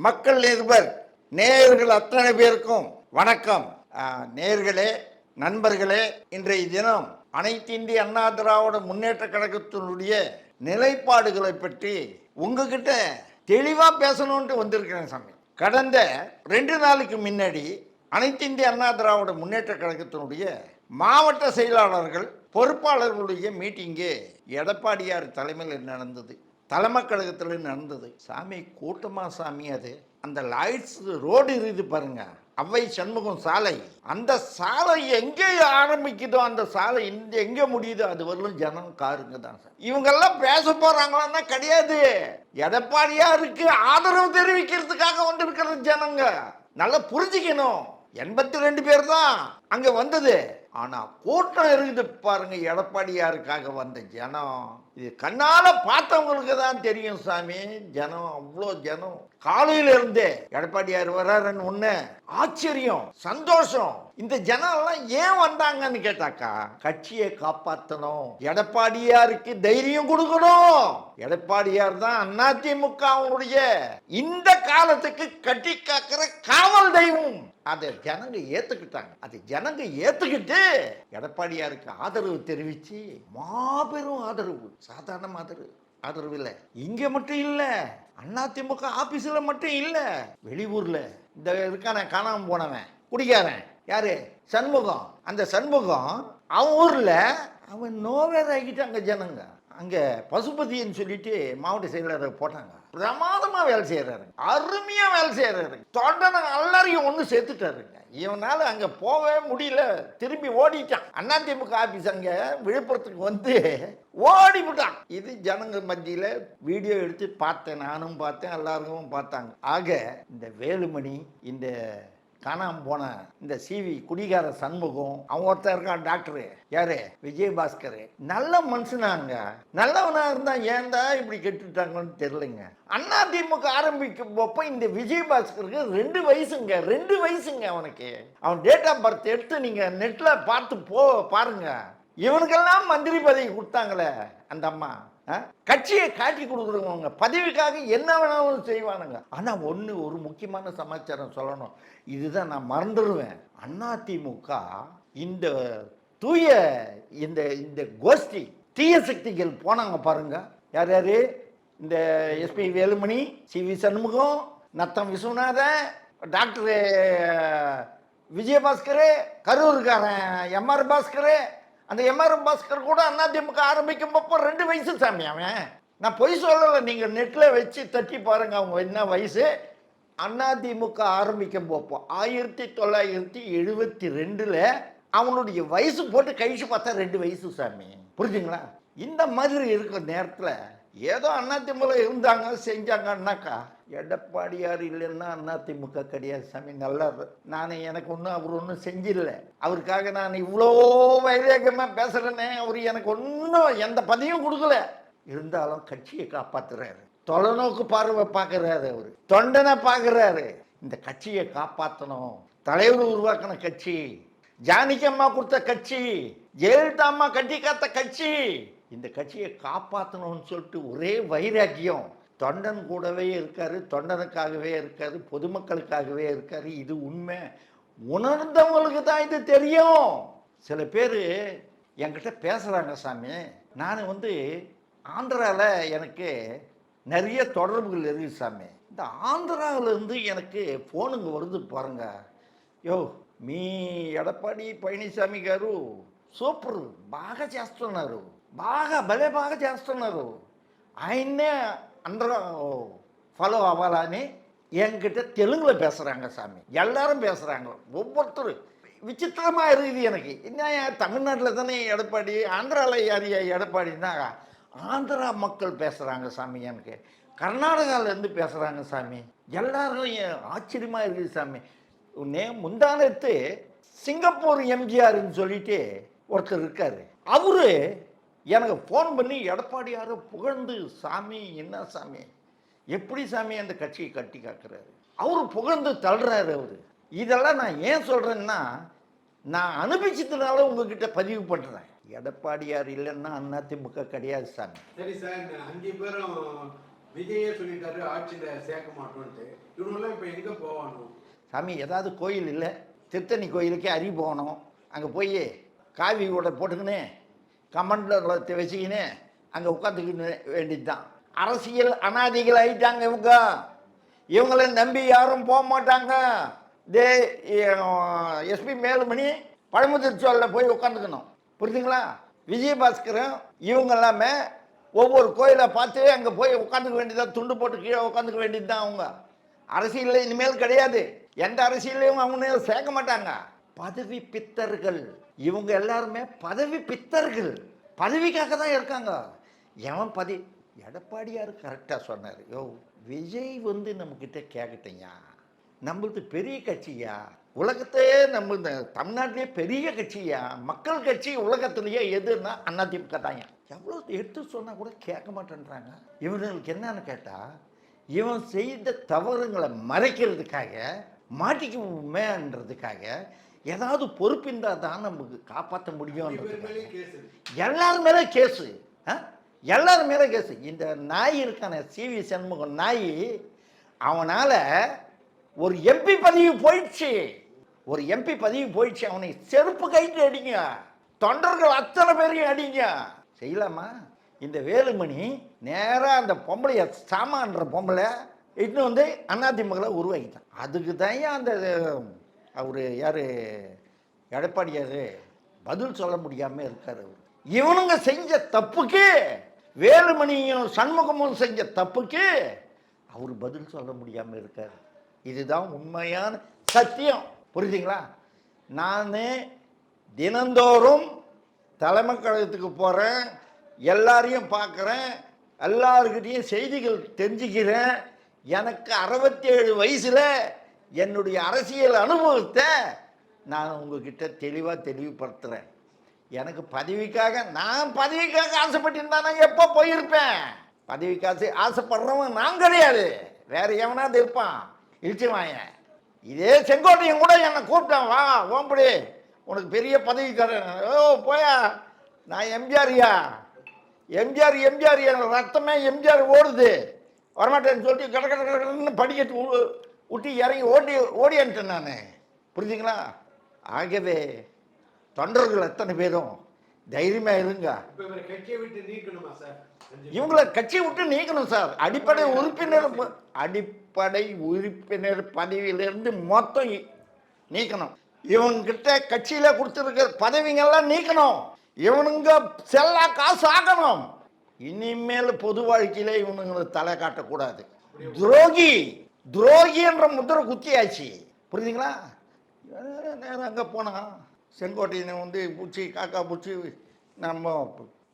மக்கள் நிருபர் நேயர்கள் அத்தனை பேருக்கும் வணக்கம். நேயர்களே, நண்பர்களே, இன்றைய தினம் அனைத்து இந்திய அண்ணா திராவிட முன்னேற்ற கழகத்தினுடைய நிலைப்பாடுகளை பற்றி உங்ககிட்ட தெளிவா பேசணும்னு வந்திருக்கிறேன் சாமி. கடந்த 2 நாளுக்கு முன்னாடி அனைத்து இந்திய அண்ணா திராவிட முன்னேற்ற கழகத்தினுடைய மாவட்ட செயலாளர்கள் பொறுப்பாளர்களுடைய மீட்டிங்கு எடப்பாடியார் தலைமையில் நடந்தது. தலைமை கழகத்தில் நடந்தது சாமி. கூட்டமா சாமி. அது அந்த லைட்ஸ் ரோடு இருக்குது பாருங்க, அவ்வை சண்முகம் சாலை. அந்த சாலை எங்கே ஆரம்பிக்குதோ அந்த சாலை எங்கே முடியுதோ அது வரலும் ஜனம் காருங்க தான் சார். இவங்கெல்லாம் பேச போறாங்களான்னா கிடையாது. எடப்பாடியாருக்கு ஆதரவு தெரிவிக்கிறதுக்காக வந்திருக்கிற ஜனங்க நல்லா புரிஞ்சுக்கணும். 82 பேர் தான் அங்க வந்தது. ஆனா கூட்டம் இருக்குது பாருங்க, எடப்பாடியாருக்காக வந்த ஜனம். இது கண்ணால பார்த்தவங்களுக்கு தான் தெரியும் சாமி. ஜனம் அவ்வளோ ஜனம். காலையில இருந்தே எடப்பாடியார் வர்றாருன்னு ஒண்ணு ஆச்சரியம், சந்தோஷம். இந்த ஜனம் எல்லாம் ஏன் வந்தாங்கன்னு கேட்டாக்கா, கட்சியை காப்பாற்றணும், எடப்பாடியாருக்கு தைரியம் கொடுக்கணும். எடப்பாடியார் தான் அதிமுகவுடைய இந்த காலத்துக்கு கட்டி காக்கிற காவல் தெய்வம். அதை ஜனங்க ஏத்துக்கிட்டாங்க. அதை ஜனங்க ஏத்துக்கிட்டு எடப்பாடியாருக்கு ஆதரவு தெரிவிச்சு மாபெரும் ஆதரவு. சாதாரண ஆதரவு இல்லை. இங்க மட்டும் இல்ல, அதிமுக ஆபீஸ்ல மட்டும் இல்ல, வெளியூர்ல இந்த இருக்கான காணாம போனவன் குடிக்காரன் யாரு, சண்முகம். அந்த சண்முகம் அவன் ஊர்ல அவன் நோவேர் ஆகிட்டாங்க ஜனங்க. அங்க பசுபதின்னு சொல்லிட்டு மாவட்ட செயலாளர் போட்டாங்க. பிரமாதமா வேலை செய்யறாரு, அருமையா வேலை செய்யறாரு. தொடர்ந்து எல்லாரையும் ஒண்ணு சேர்த்துட்டாருங்க. இவனால அங்க போகவே முடியல, திரும்பி ஓடிட்டான். அதிமுக ஆபீஸ் அங்க விழுப்புரத்துக்கு வந்து ஓடிவிட்டான். இது ஜனங்க மத்தியில வீடியோ எடுத்து பார்த்தேன், நானும் பார்த்தேன், எல்லாருக்கும் பார்த்தாங்க. ஆக இந்த வேலுமணி, இந்த காணாம போன இந்த சிவி குடிகார சண்முகம், அவன் ஒருத்தர் இருக்கான் டாக்டரு, யாரு, விஜயபாஸ்கர். நல்ல மனுஷனாங்க. நல்லவனா இருந்தா ஏன்டா இப்படி கெட்டுட்டாங்கன்னு தெரியலங்க. அதிமுக ஆரம்பிக்கும் போப்ப இந்த விஜயபாஸ்கருக்கு 2 வயசுங்க. 2 வயசுங்க அவனுக்கு. அவன் டேட் ஆஃப் பர்த் எடுத்து நீங்க நெட்ல பார்த்து பாருங்க. இவனுக்கெல்லாம் மந்திரி பதவி கொடுத்தாங்களே அந்த அம்மா. கட்சியை காட்டி கொடுக்குறவங்க பதவிக்காக என்ன வேணாலும் செய்வானுங்க. ஆனா ஒரு முக்கியமான சமாச்சாரம் சொல்லணும், இதுதான் நான் மறந்துடுவேன். அதிமுக இந்த தூய இந்த கோஷ்டி தீய சக்திகள் போனாங்க பாருங்க. யார் யாரு, இந்த SP Velumani, CV Shanmugam, Natham Viswanathan, doctor Vijayabaskar, கரூருக்காரன் எம்ஆர் பாஸ்கர். அந்த எம்ஆர் பாஸ்கர் கூட அதிமுக ஆரம்பிக்கும் போப்போ 2 வயசு சாமி அவன். நான் பொய் சொல்லலை, நீங்க நெட்ல வச்சு தட்டி பாருங்க அவங்க என்ன வயசு. அதிமுக ஆரம்பிக்கும் போப்போ 1972 அவனுடைய வயசு போட்டு கழிச்சு பார்த்தா 2 வயசு சாமி. புரிஞ்சுங்களா? இந்த மாதிரி இருக்கிற நேரத்தில் ஏதோ அதிமுக இருந்தாங்க செஞ்சாங்கன்னாக்கா, எடப்பாடியார் இல்லைன்னா அதிமுக கிடையாது சாமி. நல்லா எனக்கு ஒன்றும் அவர் ஒன்றும் செஞ்சிடல. அவருக்காக நான் இவ்வளோ வைரேகமாக பேசுகிறேனே, அவர் எனக்கு ஒன்றும் எந்த பதவியும் கொடுக்கல. இருந்தாலும் கட்சியை காப்பாற்றுறாரு, தொலைநோக்கு பார்வை பார்க்குறாரு, அவர் தொண்டனை பார்க்குறாரு. இந்த கட்சியை காப்பாற்றணும். தலைவர் உருவாக்கின கட்சி, ஜானகி அம்மா கொடுத்த கட்சி, ஜெயலலிதா அம்மா கட்டி காத்த கட்சி. இந்த கட்சியை காப்பாற்றணும்னு சொல்லிட்டு ஒரே வைராக்கியம். தொண்டன் கூடவே இருக்காரு, தொண்டனுக்காகவே இருக்காரு, பொதுமக்களுக்காகவே இருக்காரு. இது உண்மை. உணர்ந்தவங்களுக்கு தான் இது தெரியும். சில பேர் என்கிட்ட பேசுகிறாங்க சாமி. நான் ஆந்திராவில் எனக்கு நிறைய தொடர்புகள் இருக்குது சாமி. இந்த ஆந்திராவிலேருந்து எனக்கு ஃபோனுங்க வருது பாருங்க. யோ మీ ఎడపాడి పళనిస్వామి గారు సూపర్, బాగా చేస్తున్నారు, భలే బాగా చేస్తున్నారు, ఆయన్నే అందరూ ஃபாலோ ஆகலான்னு என்கிட்ட தெலுங்கில் பேசுகிறாங்க சாமி. எல்லாரும் பேசுகிறாங்க, ஒவ்வொருத்தரும். விசித்திரமாக இருக்குது எனக்கு. என்ன தமிழ்நாட்டில் தானே எடப்பாடி, ஆந்திராவில் யார் எடப்பாடின்னா ஆந்திரா மக்கள் பேசுகிறாங்க சாமி. எனக்கு கர்நாடகாவிலேருந்து பேசுகிறாங்க சாமி. எல்லாரும் ஆச்சரியமாக இருக்குது சாமி. முந்தானத்து சிங்கப்பூர் எம்ஜிஆர்னு சொல்லிட்டு ஒருத்தர் இருக்காரு. அவரு எனக்கு ஃபோன் பண்ணி எடப்பாடியாரை புகழ்ந்து, சாமி என்ன சாமி, எப்படி சாமி அந்த கட்சியை கட்டி காக்குறாரு, அவரு புகழ்ந்து தள்ளுறாரு அவரு. இதெல்லாம் நான் ஏன் சொல்றேன்னா, நான் அனுபவிச்சதுனால உங்ககிட்ட பதிவு பண்றேன். எடப்பாடியார் இல்லைன்னா அதிமுக கிடையாது சாமி. சரி சார், இந்த 5 பேரும் விஜயே சொல்லிட்டாரு ஆட்சியில சேர்க்க மாட்டோம்ட்டு. இவங்கெல்லாம் இப்ப எங்க போவானோ? சாமி ஏதாவது கோயில் இல்லை, திருத்தணி கோயிலுக்கே அறி போகணும். அங்கே போய் காவி கூட போட்டுக்கின்னு கமெண்ட்ல வச்சுக்கின்னு அங்கே உட்காந்துக்கின்னு வேண்டியது தான். அரசியல் அனாதிகள் ஆயிட்டாங்க இவங்க. இவங்களை நம்பி யாரும் போக மாட்டாங்க. எஸ்பி மேலுமணி பழமுதிர்ச்சோலில் போய் உட்காந்துக்கணும், புரிஞ்சுங்களா? விஜயபாஸ்கரும் இவங்க எல்லாமே ஒவ்வொரு கோயிலை பார்த்து அங்கே போய் உட்காந்துக்க வேண்டியதான், துண்டு போட்டு கீழே உட்காந்துக்க வேண்டியது தான். அவங்க அரசியலில் இனிமேல் கிடையாது, எந்த அரசியலையும் அவங்க சேர்க்க மாட்டாங்க. பதவி பித்தர்கள் இவங்க எல்லாருமே, பதவி பித்தர்கள், பதவிக்காக தான் இருக்காங்க. எவன் எடப்பாடியார் கரெக்டாக சொன்னார். யோ விஜய் வந்து நம்மக்கிட்ட கேட்கட்டீங்க, நம்மளது பெரிய கட்சியா, உலகத்தையே நம்ம இந்த தமிழ்நாட்டிலே பெரிய கட்சியா, மக்கள் கட்சி உலகத்திலேயே எதுன்னா அதிமுக தாங்க. எவ்வளோ எடுத்து சொன்னால் கூட கேட்க மாட்டேன்றாங்க. இவங்களுக்கு என்னன்னு கேட்டால், இவன் செய்த தவறுங்களை மறைக்கிறதுக்காக, மாட்டிக்குமேன்றதுக்காக ஏதாவது பொறுப்பின்றா தான் நமக்கு காப்பாற்ற முடியும்ன்றது. எல்லாரும் மேலே கேஸு, எல்லாரும் மேலே கேஸு. இந்த நாய் இருக்கான சிவி சண்முகம் நாய், அவனால் ஒரு எம்பி பதவி போயிடுச்சு, ஒரு எம்பி பதவி போயிடுச்சு. அவனை செருப்பு கைட்டு அடிங்க, தொண்டர்கள் அத்தனை பேரையும் அடிங்க. செய்யலாமா? இந்த வேலுமணி நேராக அந்த பொம்பளைய சாமான்ற பொம்பளை இன்னும் வந்து அதிமுக உருவாக்கிட்டான். அதுக்கு தான் அந்த அவர் யார் எடப்பாடியார் பதில் சொல்ல முடியாமல் இருக்கார். அவர் இவனுங்க செஞ்ச தப்புக்கு, வேலுமணியும் சண்முகமும் செஞ்ச தப்புக்கு அவர் பதில் சொல்ல முடியாமல் இருக்கார். இதுதான் உண்மையான சத்தியம், புரியுதுங்களா? நான் தினந்தோறும் தலைமை கழகத்துக்கு போகிறேன், எல்லாரையும் பார்க்குறேன், எல்லாருக்கிட்டையும் செய்திகள் தெரிஞ்சுக்கிறேன். எனக்கு 67 வயசில் என்னுடைய அரசியல் அனுபவத்தை நான் உங்ககிட்ட தெளிவுபடுத்துகிறேன். எனக்கு நான் பதவிக்காக ஆசைப்பட்டிருந்தா நான் எப்போ போயிருப்பேன். பதவிக்காக ஆசைப்படுறவன் நான் கிடையாது, வேற எவனாவது இருப்பான் இழிச்சுவாயன். இதே செங்கோட்டையும் கூட என்னை கூப்பிட்டான், வா ஓம்படி உனக்கு பெரிய பதவி தரேன். ஓ போயா, நான் எம்ஜிஆர்யா, எம்ஜிஆர் என் ரத்தமே எம்ஜிஆர் ஓடுது, வரமாட்டேன்னு சொல்லிட்டு கடற்கடன்னு படிக்கட்டு விட்டு இறங்கி ஓடியான்ட்டேன் நான், புரிஞ்சுங்களா? ஆகவே தொண்டர்கள் எத்தனை பேரும் தைரியமாக இருங்க. இவங்களை கட்சியை விட்டு நீக்கணும் சார். அடிப்படை உறுப்பினர் பதவியிலிருந்து மொத்தம் நீக்கணும். இவங்கிட்ட கட்சியில கொடுத்துருக்க பதவிங்கெல்லாம் நீக்கணும். இவனுங்க செல்லா காசு ஆக்கணும். இனிமேல் பொது வாழ்க்கையில இவனுங்களை தலை காட்டக்கூடாது. துரோகி என்ற முத்திரை குத்தியாச்சு, புரியுதுங்களா? நேரம் அங்கே போனால் செங்கோட்டையனை வந்து பூச்சி காக்கா பூச்சி நம்ம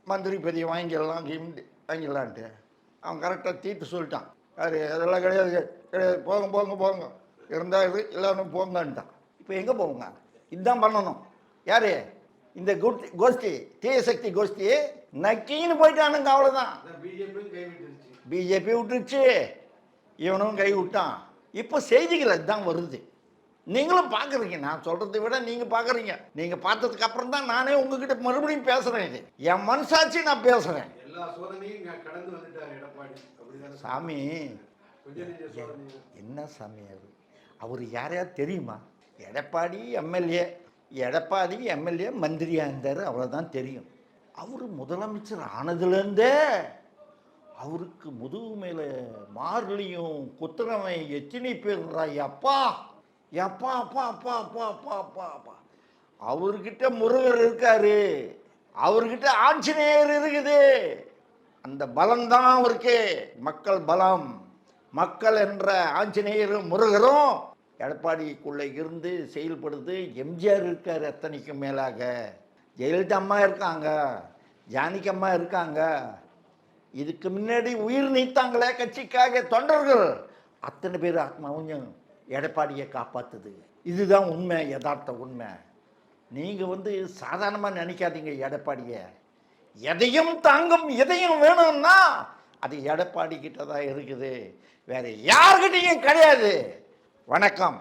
மந்திரி பெரிய வாங்கிடலான்ட்டு அவன் கரெக்டாக தீட்டு சொல்லிட்டான். யார் அதெல்லாம் கிடையாது, போங்க இருந்தால் இது எல்லாரும் போங்கன்ட்டான். இப்போ எங்கே போங்க? இதுதான் பண்ணணும். யார் இந்த கோஷ்டி, தீய சக்தி கோஷ்டி நக்கின்னு போயிட்டானுங்க, அவ்வளோதான். பிஜேபி விட்டுருச்சு, இவனும் கை விட்டான். இப்போ செய்திகள் அதுதான் வருது, நீங்களும் பார்க்குறீங்க. நான் சொல்கிறத விட நீங்கள் பார்க்குறீங்க. நீங்கள் பார்த்ததுக்கு அப்புறம் தான் நானே உங்ககிட்ட மறுபடியும் பேசுகிறேன். இது என் மனசாட்சி, நான் பேசுகிறேன். சாமி என்ன சாமி அவர் யாரையா தெரியுமா? எடப்பாடி எம்எல்ஏ மந்திரியாக இருந்தார், அவ்வளோதான் தெரியும். அவர் முதலமைச்சர் ஆனதுலேருந்தே அவருக்கு முதுகு மேலே மார்லையும் குத்துறவன் எத்தனை பேர்றா, அப்பா அப்பா அப்பா அப்பா அப்பா அப்பா அப்பா அப்பா. அவர்கிட்ட முருகர் இருக்காரு, அவர்கிட்ட ஆஞ்சநேயர் இருக்குது. அந்த பலம்தான் அவருக்கு மக்கள் பலம். மக்கள் என்ற ஆஞ்சநேயரும் முருகரும் எடப்பாடிக்குள்ளே இருந்து செயல்படுது. எம்ஜிஆர் இருக்கார், அத்தனைக்கும் மேலாக ஜெயலலிதா அம்மா இருக்காங்க, ஜானகி அம்மா இருக்காங்க. இதுக்கு முன்னாடி உயிர் நீத்தாங்களே கட்சிக்காக தொண்டர்கள், அத்தனை பேர் ஆத்மாவும் எடப்பாடியை காப்பாற்றுது. இதுதான் உண்மை, யதார்த்த உண்மை. நீங்கள் வந்து சாதாரணமாக நினைக்காதீங்க. எடப்பாடியை எதையும் தாங்கும், எதையும் வேணும்னா அது எடப்பாடி கிட்ட தான் இருக்குது, வேற யார்கிட்டையும் கிடையாது. வணக்கம்.